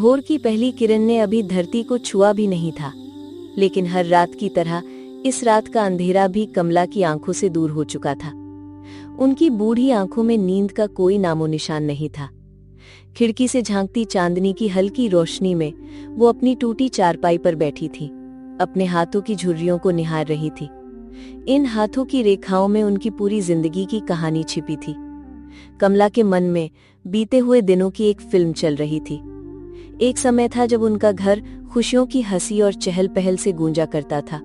भोर की पहली किरण ने अभी धरती को छुआ भी नहीं था, लेकिन हर रात की तरह इस रात का अंधेरा भी कमला की आंखों से दूर हो चुका था। उनकी बूढ़ी आंखों में नींद का कोई नामो निशान नहीं था। खिड़की से झांकती चांदनी की हल्की रोशनी में वो अपनी टूटी चारपाई पर बैठी थी, अपने हाथों की झुर्रियों को निहार रही थी। इन हाथों की रेखाओं में उनकी पूरी जिंदगी की कहानी छिपी थी। कमला के मन में बीते हुए दिनों की एक फिल्म चल रही थी। एक समय था जब उनका घर खुशियों की हंसी और चहल पहल से गूंजा करता था।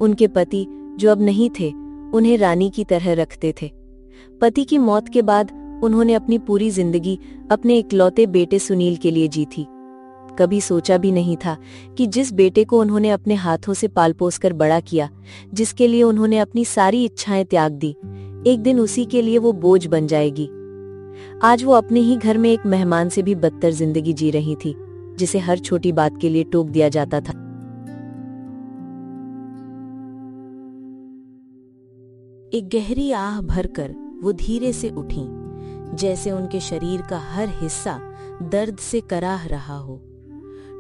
उनके पति, जो अब नहीं थे, उन्हें रानी की तरह रखते थे। पति की मौत के बाद उन्होंने अपनी पूरी जिंदगी अपने इकलौते बेटे सुनील के लिए जी थी। कभी सोचा भी नहीं था कि जिस बेटे को उन्होंने अपने हाथों से पाल पोस कर बड़ा किया, जिसके लिए उन्होंने अपनी सारी इच्छाएं त्याग दी, एक दिन उसी के लिए वो बोझ बन जाएगी। आज वो अपने ही घर में एक मेहमान से भी बदतर जिंदगी जी रही थी, जिसे हर छोटी बात के लिए टोक दिया जाता था। एक गहरी आह भरकर वो धीरे से उठी, जैसे उनके शरीर का हर हिस्सा दर्द से कराह रहा हो।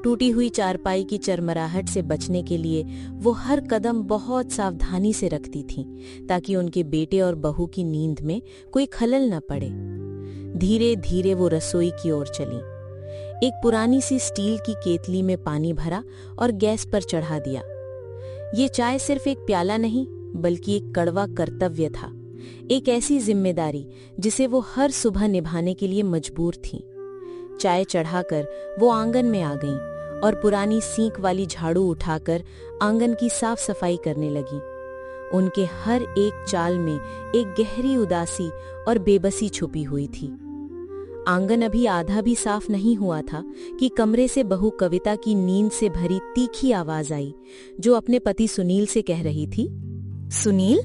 टूटी हुई चारपाई की चरमराहट से बचने के लिए वो हर कदम बहुत सावधानी से रखती थीं, ताकि उनके बेटे और बहू की नींद में कोई खलल न पड़े। धीरे धीरे वो रसोई की ओर चली। एक पुरानी सी स्टील की केतली में पानी भरा और गैस पर चढ़ा दिया। ये चाय सिर्फ एक प्याला नहीं, बल्कि एक कड़वा कर्तव्य था, एक ऐसी जिम्मेदारी जिसे वो हर सुबह निभाने के लिए मजबूर थीं। चाय चढ़ाकर वो आंगन में आ गईं और पुरानी सींक वाली झाड़ू उठाकर आंगन की साफ सफाई करने लगी। उनके हर एक चाल में एक गहरी उदासी और बेबसी छुपी हुई थी। आंगन अभी आधा भी साफ नहीं हुआ था कि कमरे से बहू कविता की नींद से भरी तीखी आवाज आई, जो अपने पति सुनील से कह रही थी, सुनील,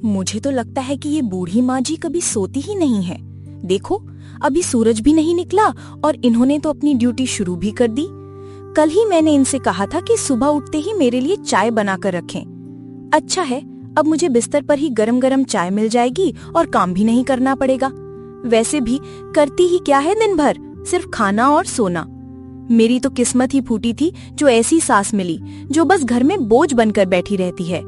मुझे तो लगता है कि ये बूढ़ी माँ जी कभी सोती ही नहीं है। देखो, अभी सूरज भी नहीं निकला और इन्होंने तो अपनी ड्यूटी शुरू भी कर दी। कल ही मैंने इनसे कहा था कि सुबह उठते ही मेरे लिए चाय बनाकर रखें। अच्छा है, अब मुझे बिस्तर पर ही गरम गरम चाय मिल जाएगी और काम भी नहीं करना पड़ेगा। वैसे भी करती ही क्या है दिन भर, सिर्फ खाना और सोना। मेरी तो किस्मत ही फूटी थी जो ऐसी सास मिली, जो बस घर में बोझ बनकर बैठी रहती है।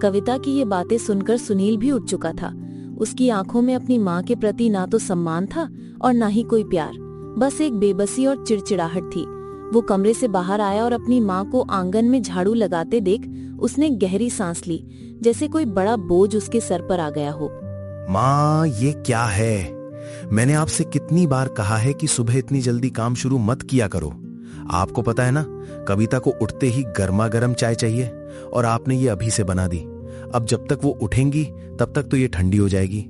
कविता की ये बातें सुनकर सुनील भी उठ चुका था। उसकी आंखों में अपनी माँ के प्रति ना तो सम्मान था और ना ही कोई प्यार, बस एक बेबसी और चिड़चिड़ाहट थी। वो कमरे से बाहर आया और अपनी माँ को आंगन में झाड़ू लगाते देख उसने गहरी सांस ली, जैसे कोई बड़ा बोझ उसके सर पर आ गया हो। माँ, ये क्या है? मैंने आपसे कितनी बार कहा है कि सुबह इतनी जल्दी काम शुरू मत किया करो। आपको पता है ना, कविता को उठते ही गर्मा गर्म चाय चाहिए और आपने ये अभी से बना दी। अब जब तक वो उठेंगी तब तक तो ये ठंडी हो जाएगी।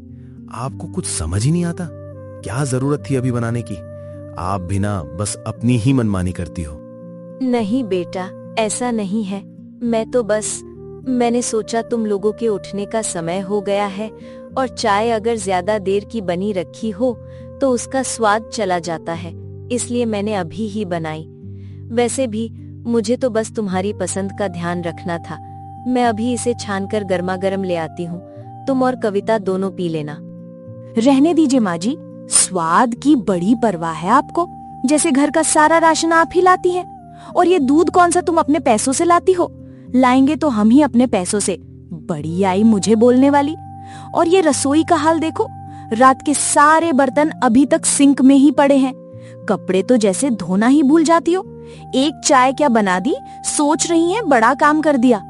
आपको कुछ समझ ही नहीं आता? क्या जरूरत थी अभी बनाने की? आप भी ना बस अपनी ही मनमानी करती हो। नहीं बेटा, ऐसा नहीं है। मैंने सोचा तुम लोगों के उठने का समय हो गया है और चाय अगर ज्यादा देर की बनी रखी हो तो उसका स्वाद चला जाता है, इसलिए मैंने अभी ही बनाई। वैसे भी मुझे तो बस तुम्हारी पसंद का ध्यान रखना था। मैं अभी इसे छानकर गर्मा गर्म ले आती हूँ, तुम और कविता दोनों पी लेना। रहने दीजिए माँ जी, स्वाद की बड़ी परवाह है आपको, जैसे घर का सारा राशन आप ही लाती हैं। और ये दूध कौन सा तुम अपने पैसों से लाती हो? लाएंगे तो हम ही अपने पैसों से। बड़ी आई मुझे बोलने वाली। और ये रसोई का हाल देखो, रात के सारे बर्तन अभी तक सिंक में ही पड़े हैं। कपड़े तो जैसे धोना ही भूल जाती हो। एक चाय क्या बना दी, सोच रही हैं बड़ा काम कर दिया।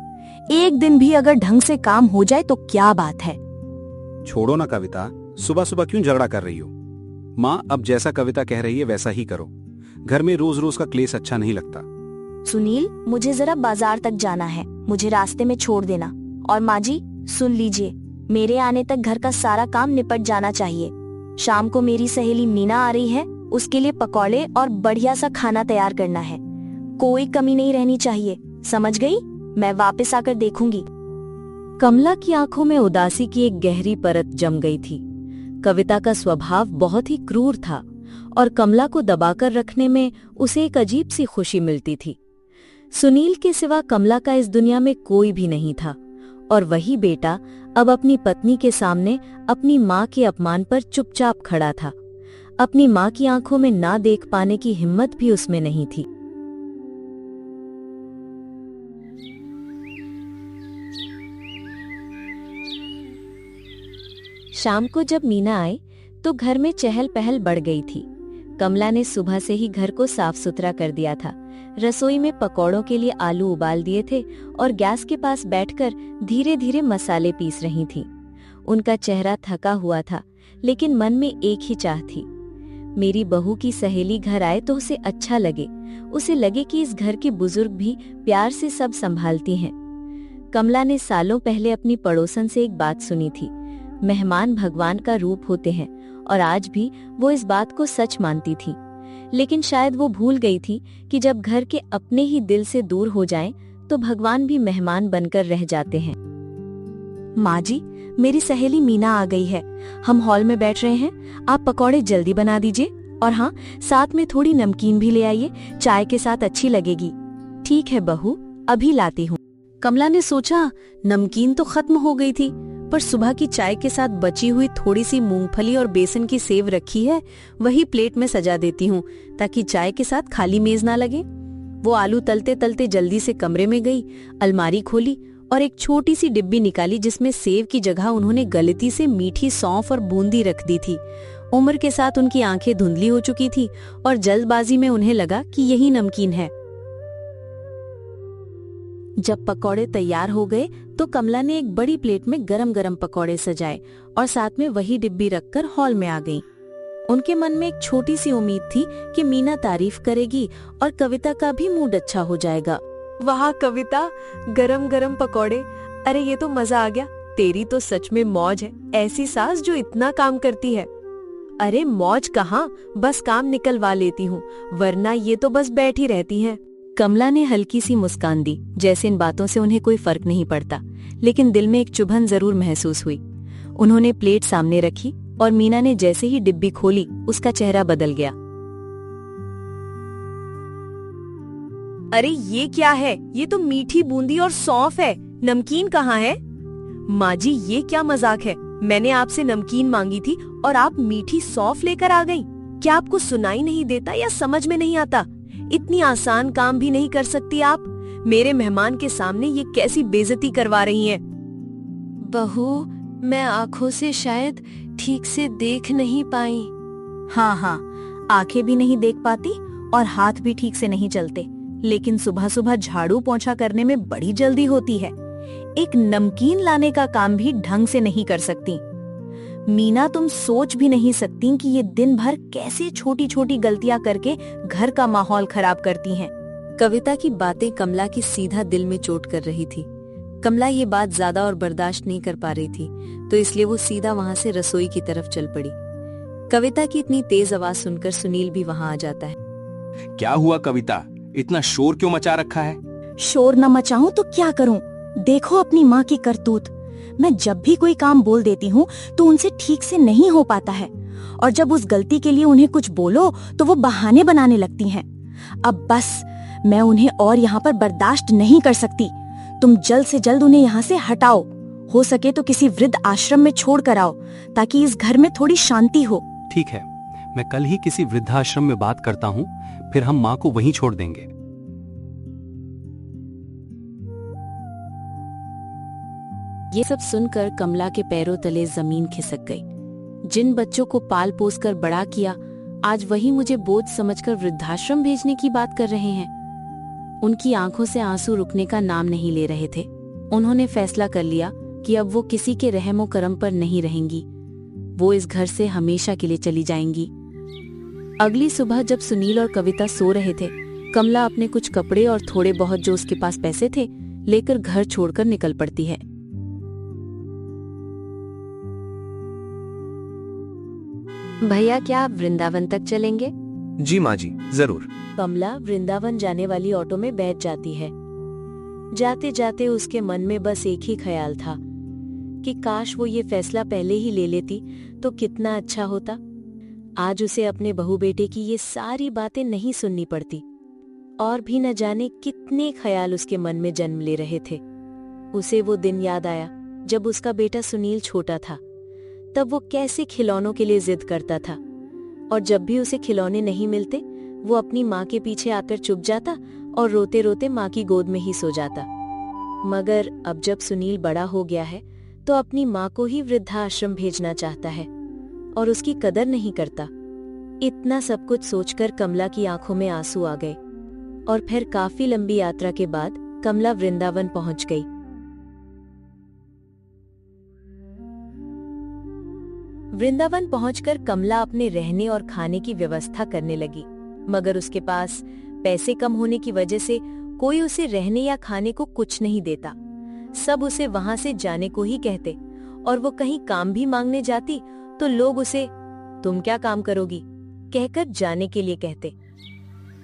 एक दिन भी अगर ढंग से काम हो जाए तो क्या बात है। छोड़ो ना कविता, सुबह सुबह क्यों झगड़ा कर रही हो? माँ, अब जैसा कविता कह रही है वैसा ही करो। घर में रोज रोज का क्लेश अच्छा नहीं लगता। सुनील, मुझे जरा बाजार तक जाना है, मुझे रास्ते में छोड़ देना। और माँ जी सुन लीजिए, मेरे आने तक घर का सारा काम निपट जाना चाहिए। शाम को मेरी सहेली मीना आ रही है, उसके लिए पकौड़े और बढ़िया सा खाना तैयार करना है। कोई कमी नहीं रहनी चाहिए, समझ गई? मैं वापस आकर देखूंगी। कमला की आंखों में उदासी की एक गहरी परत जम गई थी। कविता का स्वभाव बहुत ही क्रूर था और कमला को दबाकर रखने में उसे एक अजीब सी खुशी मिलती थी। सुनील के सिवा कमला का इस दुनिया में कोई भी नहीं था और वही बेटा अब अपनी पत्नी के सामने अपनी माँ के अपमान पर चुपचाप खड़ा था। अपनी माँ की आंखों में ना देख पाने की हिम्मत भी उसमें नहीं थी। शाम को जब मीना आई तो घर में चहल पहल बढ़ गई थी। कमला ने सुबह से ही घर को साफ सुथरा कर दिया था। रसोई में पकौड़ों के लिए आलू उबाल दिए थे और गैस के पास बैठकर धीरे धीरे मसाले पीस रही थी। उनका चेहरा थका हुआ था, लेकिन मन में एक ही चाह थी, मेरी बहू की सहेली घर आए तो उसे अच्छा लगे, उसे लगे कि इस घर के बुजुर्ग भी प्यार से सब संभालती हैं। कमला ने सालों पहले अपनी पड़ोसन से एक बात सुनी थी, मेहमान भगवान का रूप होते हैं, और आज भी वो इस बात को सच मानती थी। लेकिन शायद वो भूल गई थी कि जब घर के अपने ही दिल से दूर हो जाएं, तो भगवान भी मेहमान बनकर रह जाते हैं। माँ जी, मेरी सहेली मीना आ गई है। हम हॉल में बैठ रहे हैं, आप पकौड़े जल्दी बना दीजिए, और हाँ, साथ में थोड़ी नमकीन भी ले आइए, चाय के साथ अच्छी लगेगी। ठीक है बहू, अभी लाती हूँ। कमला ने सोचा नमकीन तो खत्म हो गई थी, पर सुबह की चाय के साथ बची हुई थोड़ी सी मूंगफली और बेसन की सेव रखी है, वही प्लेट में सजा देती हूँ ताकि चाय के साथ खाली मेज ना लगे। वो आलू तलते तलते जल्दी से कमरे में गई, अलमारी खोली और एक छोटी सी डिब्बी निकाली जिसमें सेव की जगह उन्होंने गलती से मीठी सौंफ और बूंदी रख दी थी। उम्र के साथ उनकी आंखें धुंधली हो चुकी थी और जल्दबाजी में उन्हें लगा कि यही नमकीन है। जब पकौड़े तैयार हो गए तो कमला ने एक बड़ी प्लेट में गरम गरम पकौड़े सजाए और साथ में वही डिब्बी रखकर हॉल में आ गईं। उनके मन में एक छोटी सी उम्मीद थी कि मीना तारीफ करेगी और कविता का भी मूड अच्छा हो जाएगा। वाह कविता, गरम गरम पकौड़े, अरे ये तो मजा आ गया। तेरी तो सच में मौज है, ऐसी सास जो इतना काम करती है। अरे मौज कहाँ, बस काम निकलवा लेती हूँ, वरना ये तो बस बैठी रहती हैं। कमला ने हल्की सी मुस्कान दी, जैसे इन बातों से उन्हें कोई फर्क नहीं पड़ता, लेकिन दिल में एक चुभन जरूर महसूस हुई। उन्होंने प्लेट सामने रखी और मीना ने जैसे ही डिब्बी खोली, उसका चेहरा बदल गया। अरे ये क्या है? ये तो मीठी बूंदी और सौंफ है, नमकीन कहाँ है? माँ जी, ये क्या मजाक है? मैंने आपसे नमकीन मांगी थी और आप मीठी सौंफ लेकर आ गईं। क्या आपको सुनाई नहीं देता या समझ में नहीं आता? इतनी आसान काम भी नहीं कर सकती आप? मेरे मेहमान के सामने ये कैसी बेइज्जती करवा रही हैं? बहू, मैं आंखों से शायद ठीक से देख नहीं पाई। हाँ हाँ, आंखें भी नहीं देख पाती और हाथ भी ठीक से नहीं चलते, लेकिन सुबह सुबह झाड़ू पोंछा करने में बड़ी जल्दी होती है। एक नमकीन लाने का काम भी ढंग से नहीं कर सकती। मीना, तुम सोच भी नहीं सकती कि ये दिन भर कैसे छोटी छोटी गलतियां करके घर का माहौल खराब करती हैं। कविता की बातें कमला की सीधा दिल में चोट कर रही थी। कमला ये बात ज्यादा और बर्दाश्त नहीं कर पा रही थी, तो इसलिए वो सीधा वहां से रसोई की तरफ चल पड़ी। कविता की इतनी तेज आवाज सुनकर सुनील भी वहां आ जाता है। क्या हुआ कविता, इतना शोर क्यों मचा रखा है? शोर न मचाऊं तो क्या करूं? देखो अपनी माँ की करतूत। मैं जब भी कोई काम बोल देती हूँ तो उनसे ठीक से नहीं हो पाता है, और जब उस गलती के लिए उन्हें कुछ बोलो तो वो बहाने बनाने लगती हैं। अब बस मैं उन्हें और यहाँ पर बर्दाश्त नहीं कर सकती। तुम जल्द से जल्द उन्हें यहाँ से हटाओ, हो सके तो किसी वृद्ध आश्रम में छोड़ कर आओ, ताकि इस घर में थोड़ी शांति हो। ठीक है, मैं कल ही किसी वृद्धाश्रम में बात करता हूँ, फिर हम माँ को वहीं छोड़ देंगे। ये सब सुनकर कमला के पैरों तले जमीन खिसक गई। जिन बच्चों को पाल पोस कर बड़ा किया, आज वही मुझे बोझ समझकर वृद्धाश्रम भेजने की बात कर रहे हैं। उनकी आंखों से आंसू रुकने का नाम नहीं ले रहे थे। उन्होंने फैसला कर लिया कि अब वो किसी के रहमो करम पर नहीं रहेंगी। वो इस घर से हमेशा के लिए चली जाएंगी। अगली सुबह जब सुनील और कविता सो रहे थे, कमला अपने कुछ कपड़े और थोड़े बहुत जो उसके पास पैसे थे लेकर घर छोड़कर निकल पड़ती है। भैया, क्या आप वृंदावन तक चलेंगे? जी माँ जी, जरूर। कमला वृंदावन जाने वाली ऑटो में बैठ जाती है। जाते जाते उसके मन में बस एक ही ख्याल था कि काश वो ये फैसला पहले ही ले लेती तो कितना अच्छा होता। आज उसे अपने बहू बेटे की ये सारी बातें नहीं सुननी पड़ती। और भी न जाने कितने ख्याल उसके मन में जन्म ले रहे थे। उसे वो दिन याद आया जब उसका बेटा सुनील छोटा था। तब वो कैसे खिलौनों के लिए जिद करता था। और जब भी उसे खिलौने नहीं मिलते वो अपनी माँ के पीछे आकर चुप जाता और रोते रोते माँ की गोद में ही सो जाता। मगर अब जब सुनील बड़ा हो गया है तो अपनी माँ को ही वृद्धाश्रम भेजना चाहता है और उसकी कदर नहीं करता। इतना सब कुछ सोचकर कमला की आंखों में आंसू आ गए और फिर काफी लंबी यात्रा के बाद कमला वृंदावन पहुंच गई। वृंदावन पहुंचकर कमला अपने रहने और खाने की व्यवस्था करने लगी, मगर उसके पास पैसे कम होने की वजह से कोई उसे रहने या खाने को कुछ नहीं देता। सब उसे वहां से जाने को ही कहते और वो कहीं काम भी मांगने जाती तो लोग उसे तुम क्या काम करोगी कहकर जाने के लिए कहते।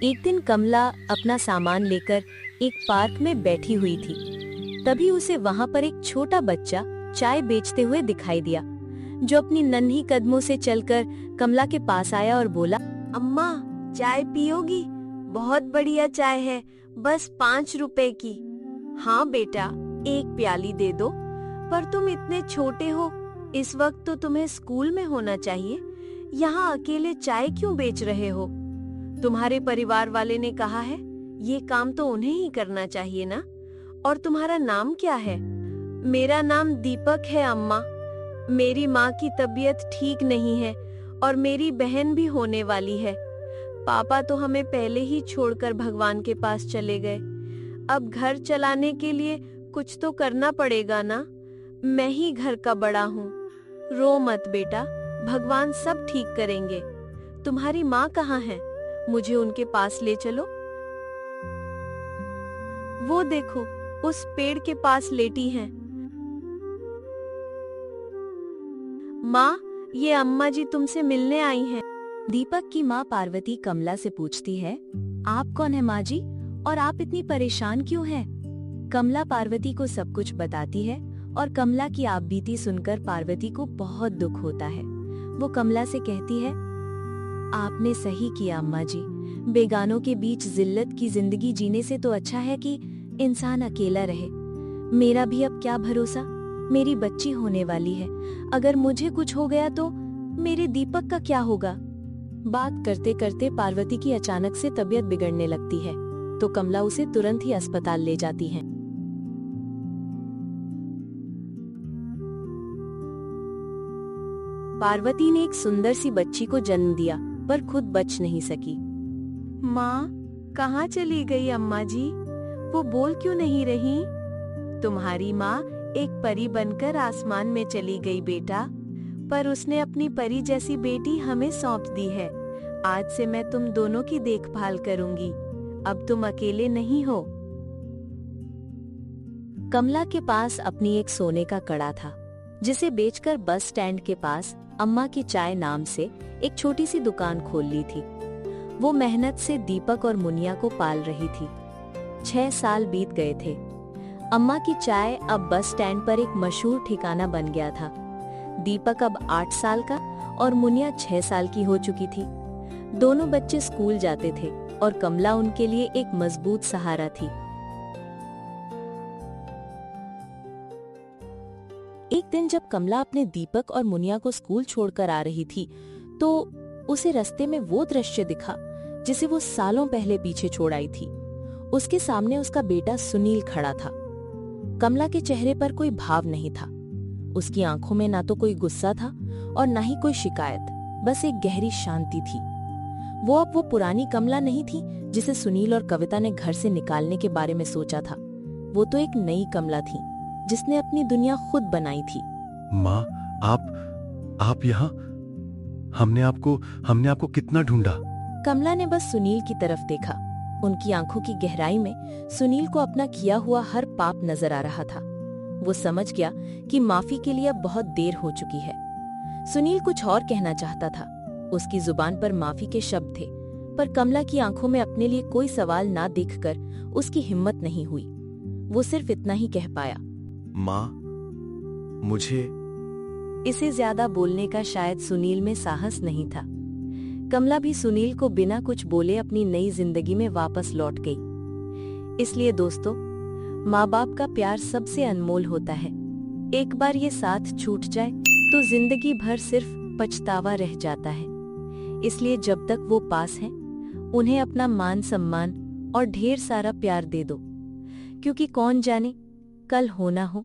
एक दिन कमला अपना सामान लेकर एक पार्क में बैठी हुई थी। तभी उसे वहां पर एक छोटा बच्चा चाय बेचते हुए दिखाई दिया, जो अपनी नन्ही कदमों से चलकर कमला के पास आया और बोला, अम्मा चाय पियोगी? बहुत बढ़िया चाय है, बस 5 रुपए की। हाँ बेटा, एक प्याली दे दो। पर तुम इतने छोटे हो, इस वक्त तो तुम्हें स्कूल में होना चाहिए। यहाँ अकेले चाय क्यों बेच रहे हो? तुम्हारे परिवार वाले ने कहा है ये काम तो उन्हें ही करना चाहिए ना। और तुम्हारा नाम क्या है? मेरा नाम दीपक है अम्मा। मेरी माँ की तबीयत ठीक नहीं है और मेरी बहन भी होने वाली है। पापा तो हमें पहले ही छोड़कर भगवान के पास चले गए। अब घर चलाने के लिए कुछ तो करना पड़ेगा ना। मैं ही घर का बड़ा हूँ। रो मत बेटा, भगवान सब ठीक करेंगे। तुम्हारी माँ कहाँ है? मुझे उनके पास ले चलो। वो देखो, उस पेड़ के पास लेटी हैं। माँ, ये अम्मा जी तुमसे मिलने आई हैं। दीपक की माँ पार्वती कमला से पूछती है, आप कौन है माँ जी, और आप इतनी परेशान क्यों हैं? कमला पार्वती को सब कुछ बताती है और कमला की आपबीती सुनकर पार्वती को बहुत दुख होता है। वो कमला से कहती है, आपने सही किया अम्मा जी। बेगानों के बीच जिल्लत की जिंदगी जीने से तो अच्छा है कि इंसान अकेला रहे। मेरा भी अब क्या भरोसा, मेरी बच्ची होने वाली है। अगर मुझे कुछ हो गया तो मेरे दीपक का क्या होगा? बात करते करते पार्वती की अचानक से तबीयत बिगड़ने लगती है तो कमला उसे तुरंत ही अस्पताल ले जाती है। पार्वती ने एक सुंदर सी बच्ची को जन्म दिया पर खुद बच नहीं सकी। माँ, कहाँ चली गई अम्मा जी? वो बोल क्यों नहीं रही? तुम्हारी माँ एक परी बनकर आसमान में चली गई बेटा, पर उसने अपनी परी जैसी बेटी हमें सौंप दी है। आज से मैं तुम दोनों की देखभाल करूंगी। अब तुम अकेले नहीं हो। कमला के पास अपनी एक सोने का कड़ा था, जिसे बेचकर बस स्टैंड के पास अम्मा की चाय नाम से एक छोटी सी दुकान खोल ली थी। वो मेहनत से दीपक और मुनिया को पाल रही थी। 6 साल बीत गए थे। अम्मा की चाय अब बस स्टैंड पर एक मशहूर ठिकाना बन गया था। दीपक अब 8 साल का और मुनिया 6 साल की हो चुकी थी। दोनों बच्चे स्कूल जाते थे और कमला उनके लिए एक मजबूत सहारा थी। एक दिन जब कमला अपने दीपक और मुनिया को स्कूल छोड़कर आ रही थी तो उसे रास्ते में वो दृश्य दिखा जिसे वो सालों पहले पीछे छोड़ आई थी। उसके सामने उसका बेटा सुनील खड़ा था। कमला के चेहरे पर कोई भाव नहीं था। उसकी आंखों में ना तो कोई गुस्सा था और ना ही कोई शिकायत, बस एक गहरी शांति थी। वो अब वो पुरानी कमला नहीं थी जिसे सुनील और कविता ने घर से निकालने के बारे में सोचा था। वो तो एक नई कमला थी जिसने अपनी दुनिया खुद बनाई थी। माँ, आप यहाँ? हमने आपको कितना ढूंढा। कमला ने बस सुनील की तरफ देखा। उनकी आंखों की गहराई में सुनील को अपना किया हुआ हर पाप नजर आ रहा था। वो समझ गया कि माफी के लिए अब बहुत देर हो चुकी है। सुनील कुछ और कहना चाहता था। उसकी जुबान पर माफी के शब्द थे, पर कमला की आंखों में अपने लिए कोई सवाल ना देखकर उसकी हिम्मत नहीं हुई। वो सिर्फ इतना ही कह पाया, माँ, मुझे। इसे ज्यादा बोलने का शायद सुनील में साहस नहीं था। कमला भी सुनील को बिना कुछ बोले अपनी नई जिंदगी में वापस लौट गई। इसलिए दोस्तों, माँ बाप का प्यार सबसे अनमोल होता है। एक बार ये साथ छूट जाए तो जिंदगी भर सिर्फ पछतावा रह जाता है। इसलिए जब तक वो पास हैं, उन्हें अपना मान सम्मान और ढेर सारा प्यार दे दो, क्योंकि कौन जाने कल हो ना हो